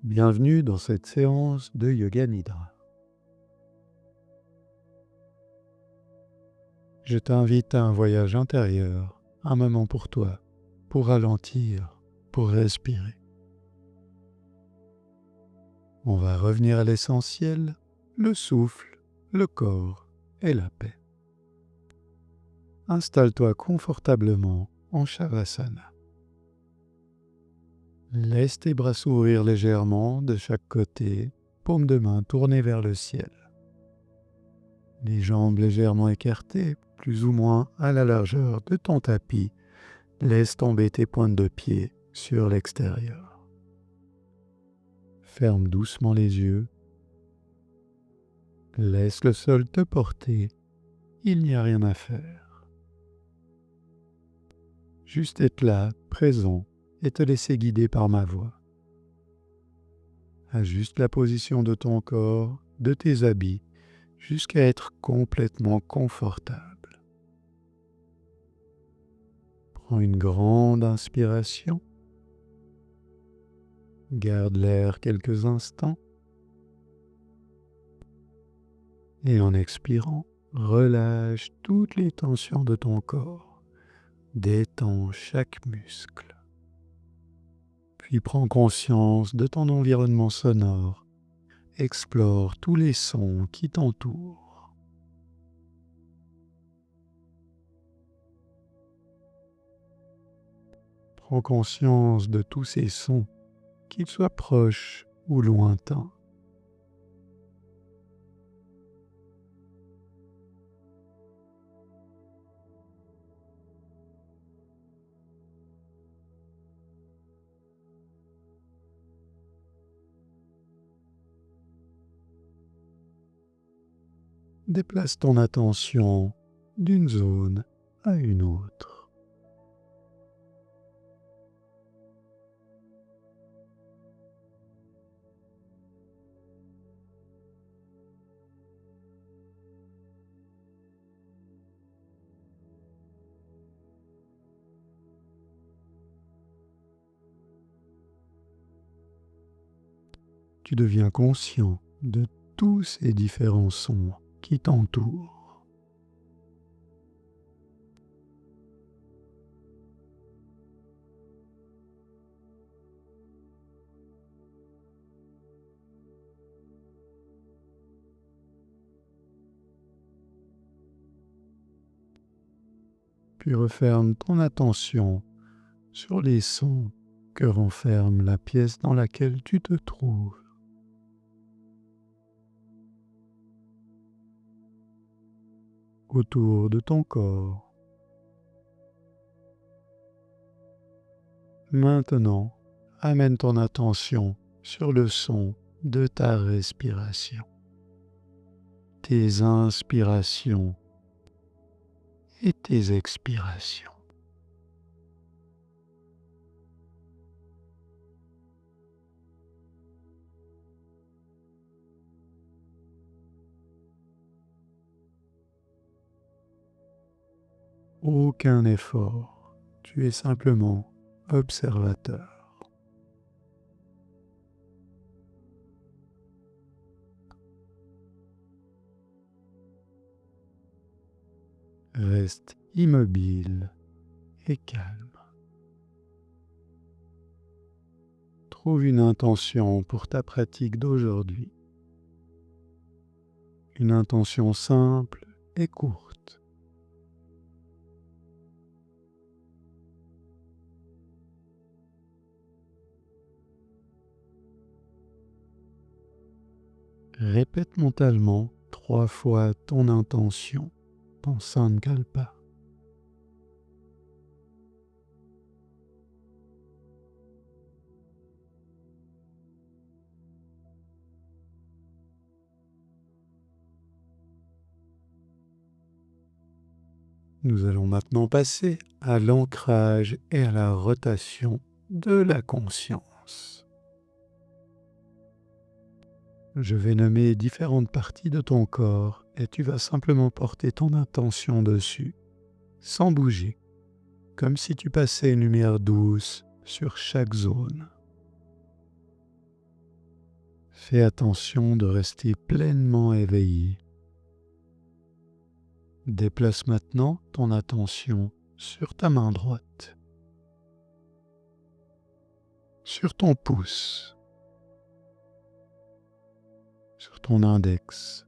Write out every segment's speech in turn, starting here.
Bienvenue dans cette séance de Yoga Nidra. Je t'invite à un voyage intérieur, un moment pour toi, pour ralentir, pour respirer. On va revenir à l'essentiel, le souffle, le corps et la paix. Installe-toi confortablement en Shavasana. Laisse tes bras s'ouvrir légèrement de chaque côté, paume de main tournée vers le ciel. Les jambes légèrement écartées, plus ou moins à la largeur de ton tapis. Laisse tomber tes pointes de pied sur l'extérieur. Ferme doucement les yeux. Laisse le sol te porter. Il n'y a rien à faire. Juste être là, présent, et te laisser guider par ma voix. Ajuste la position de ton corps, de tes habits, jusqu'à être complètement confortable. Prends une grande inspiration. Garde l'air quelques instants. Et en expirant, relâche toutes les tensions de ton corps. Détends chaque muscle. Puis prends conscience de ton environnement sonore. Explore tous les sons qui t'entourent. Prends conscience de tous ces sons, qu'ils soient proches ou lointains. Déplace ton attention d'une zone à une autre. Tu deviens conscient de tous ces différents sons qui t'entourent. Puis referme ton attention sur les sons que renferme la pièce dans laquelle tu te trouves. Autour de ton corps. Maintenant, amène ton attention sur le son de ta respiration. Tes inspirations et tes expirations. Aucun effort, tu es simplement observateur. Reste immobile et calme. Trouve une intention pour ta pratique d'aujourd'hui. Une intention simple et courte. Répète mentalement 3 fois ton intention, ton sankalpa. Nous allons maintenant passer à l'ancrage et à la rotation de la conscience. Je vais nommer différentes parties de ton corps et tu vas simplement porter ton intention dessus, sans bouger, comme si tu passais une lumière douce sur chaque zone. Fais attention de rester pleinement éveillé. Déplace maintenant ton attention sur ta main droite, sur ton pouce, sur ton index,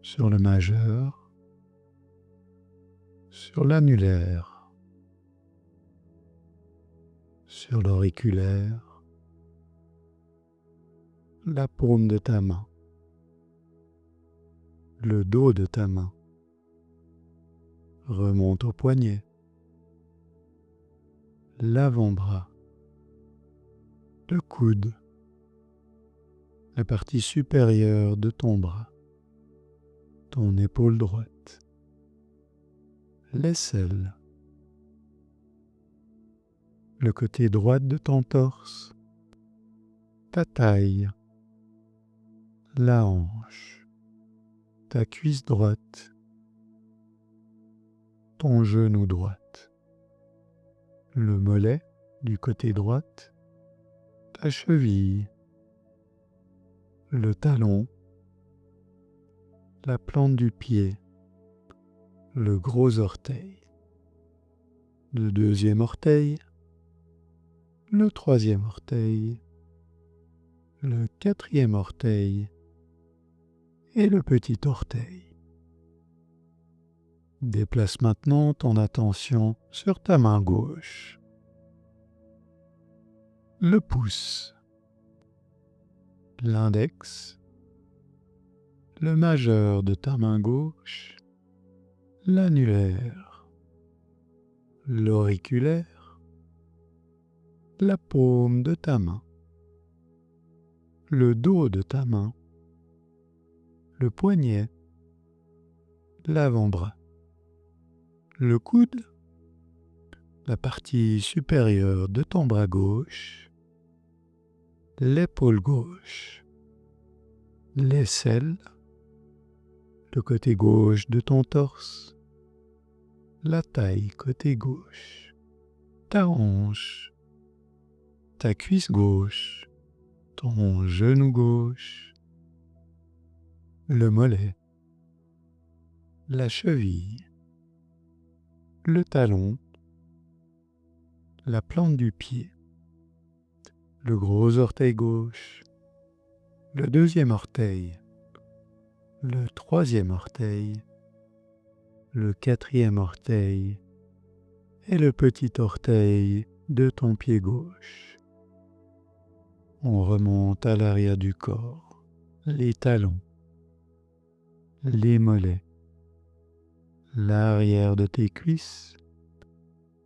sur le majeur, sur l'annulaire, sur l'auriculaire, la paume de ta main, le dos de ta main. Remonte au poignet, l'avant-bras, le coude, la partie supérieure de ton bras, ton épaule droite, l'aisselle, le côté droit de ton torse, ta taille, la hanche, ta cuisse droite, ton genou droite, le mollet du côté droite, ta cheville, le talon, la plante du pied, le gros orteil, le deuxième orteil, le troisième orteil, le quatrième orteil et le petit orteil. Déplace maintenant ton attention sur ta main gauche, le pouce, l'index, le majeur de ta main gauche, l'annulaire, l'auriculaire, la paume de ta main, le dos de ta main, le poignet, l'avant-bras, le coude, la partie supérieure de ton bras gauche, l'épaule gauche, l'aisselle, le côté gauche de ton torse, la taille côté gauche, ta hanche, ta cuisse gauche, ton genou gauche, le mollet, la cheville, le talon, la plante du pied, le gros orteil gauche, le deuxième orteil, le troisième orteil, le quatrième orteil et le petit orteil de ton pied gauche. On remonte à l'arrière du corps, les talons, les mollets, l'arrière de tes cuisses,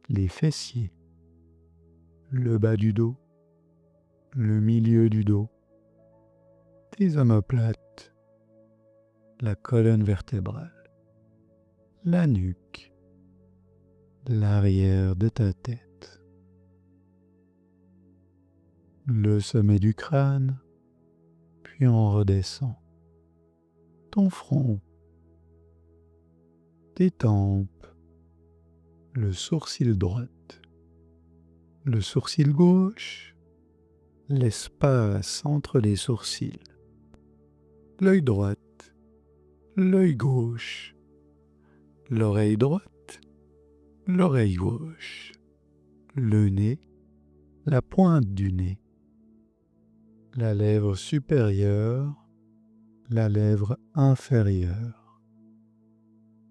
les fessiers, le bas du dos, le milieu du dos, tes omoplates, la colonne vertébrale, la nuque, l'arrière de ta tête, le sommet du crâne, puis on redescend, ton front, tes tempes, le sourcil droit, le sourcil gauche, l'espace entre les sourcils, l'œil droit, l'œil gauche, l'oreille droite, l'oreille gauche, le nez, la pointe du nez, la lèvre supérieure, la lèvre inférieure,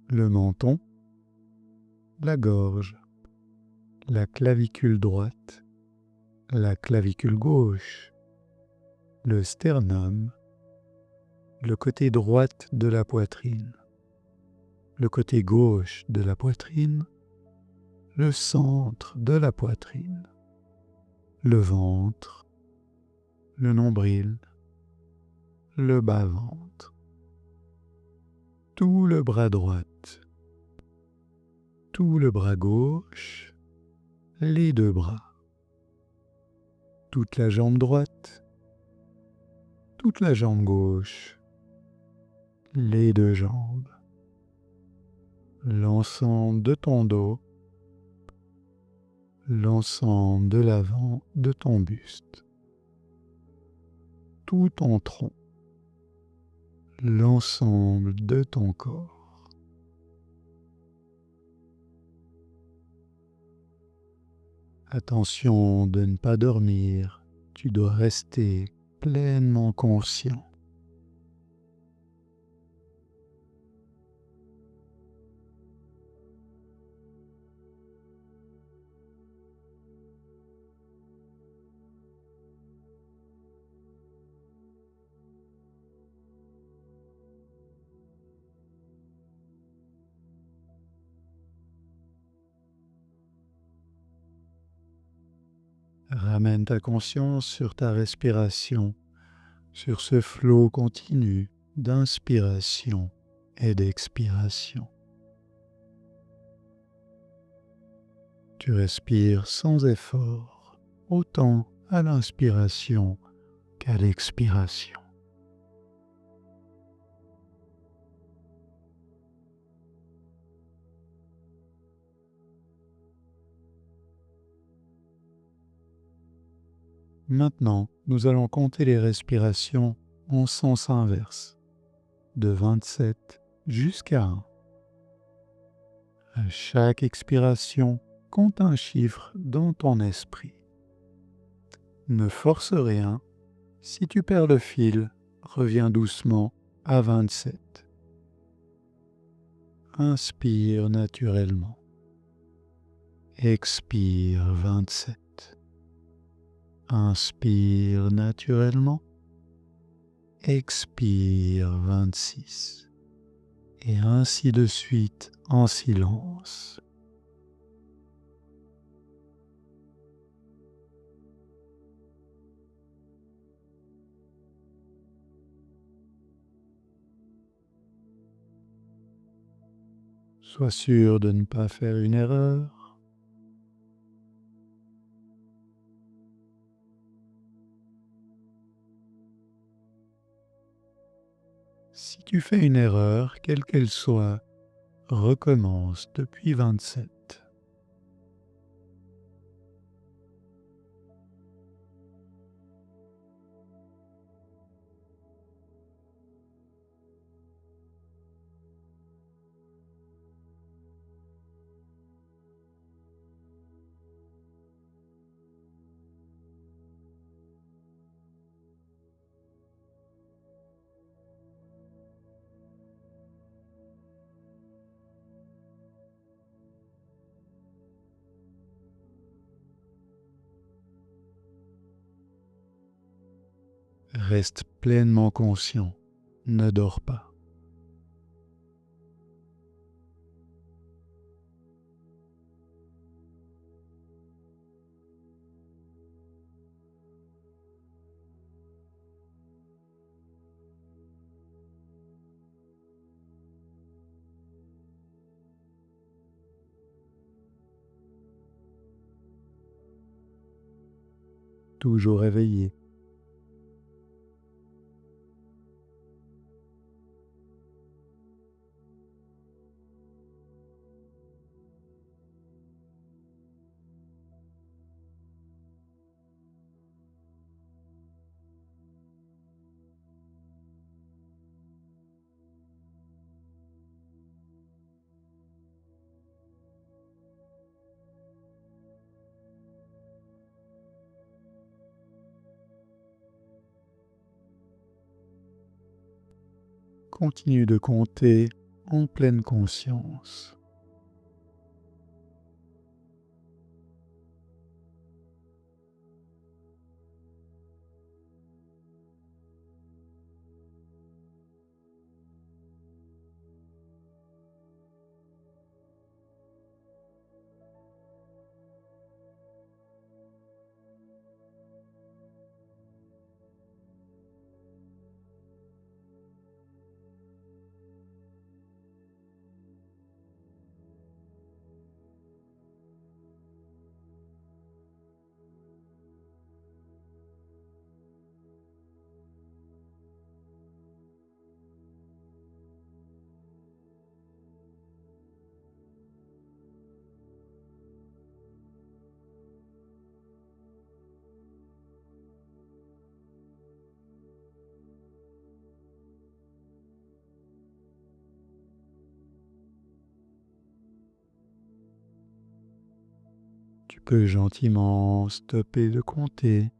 le menton, la gorge, la clavicule droite, la clavicule gauche, le sternum, le côté droit de la poitrine, le côté gauche de la poitrine, le centre de la poitrine, le ventre, le nombril, le bas-ventre, tout le bras droit, tout le bras gauche, les deux bras, toute la jambe droite, toute la jambe gauche, les deux jambes, l'ensemble de ton dos, l'ensemble de l'avant de ton buste, tout ton tronc, l'ensemble de ton corps. Attention de ne pas dormir, tu dois rester pleinement conscient. Ramène ta conscience sur ta respiration, sur ce flot continu d'inspiration et d'expiration. Tu respires sans effort, autant à l'inspiration qu'à l'expiration. Maintenant, nous allons compter les respirations en sens inverse, de 27 jusqu'à 1. À chaque expiration, compte un chiffre dans ton esprit. Ne force rien. Si tu perds le fil, reviens doucement à 27. Inspire naturellement. Expire 27. Inspire naturellement. Expire 26. Et ainsi de suite en silence. Sois sûr de ne pas faire une erreur. Si tu fais une erreur, quelle qu'elle soit, recommence depuis 27. Reste pleinement conscient, ne dors pas. Toujours éveillé. Continue de compter en pleine conscience. Tu peux gentiment stopper de compter.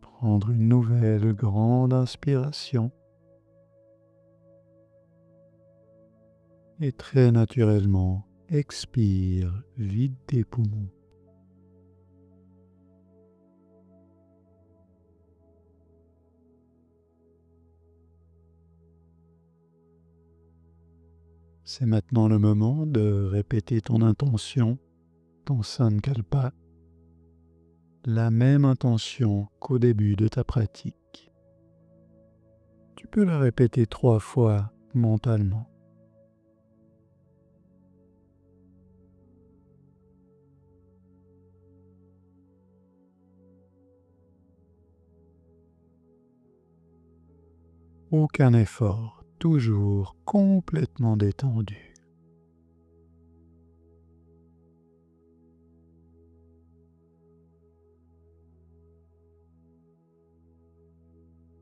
Prendre une nouvelle grande inspiration. Et très naturellement, expire, vide tes poumons. C'est maintenant le moment de répéter ton intention, ton sankalpa, la même intention qu'au début de ta pratique. Tu peux la répéter 3 fois mentalement. Aucun effort, toujours complètement détendu.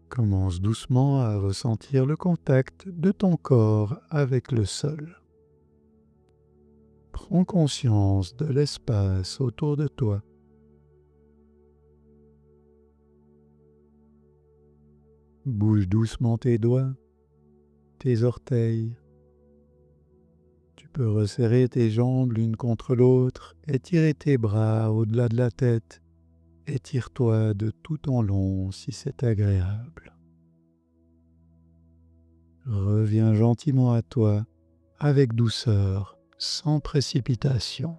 Commence doucement à ressentir le contact de ton corps avec le sol. Prends conscience de l'espace autour de toi. Bouge doucement tes doigts, tes orteils. Tu peux resserrer tes jambes l'une contre l'autre, étirer tes bras au-delà de la tête. Étire-toi de tout ton long si c'est agréable. Reviens gentiment à toi, avec douceur, sans précipitation.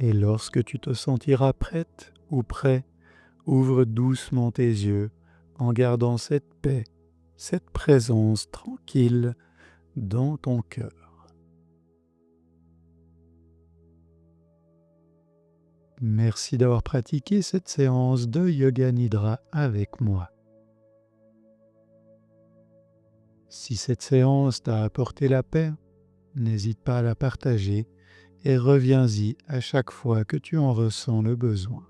Et lorsque tu te sentiras prête ou prêt, ouvre doucement tes yeux en gardant cette paix, cette présence tranquille dans ton cœur. Merci d'avoir pratiqué cette séance de Yoga Nidra avec moi. Si cette séance t'a apporté la paix, n'hésite pas à la partager et reviens-y à chaque fois que tu en ressens le besoin.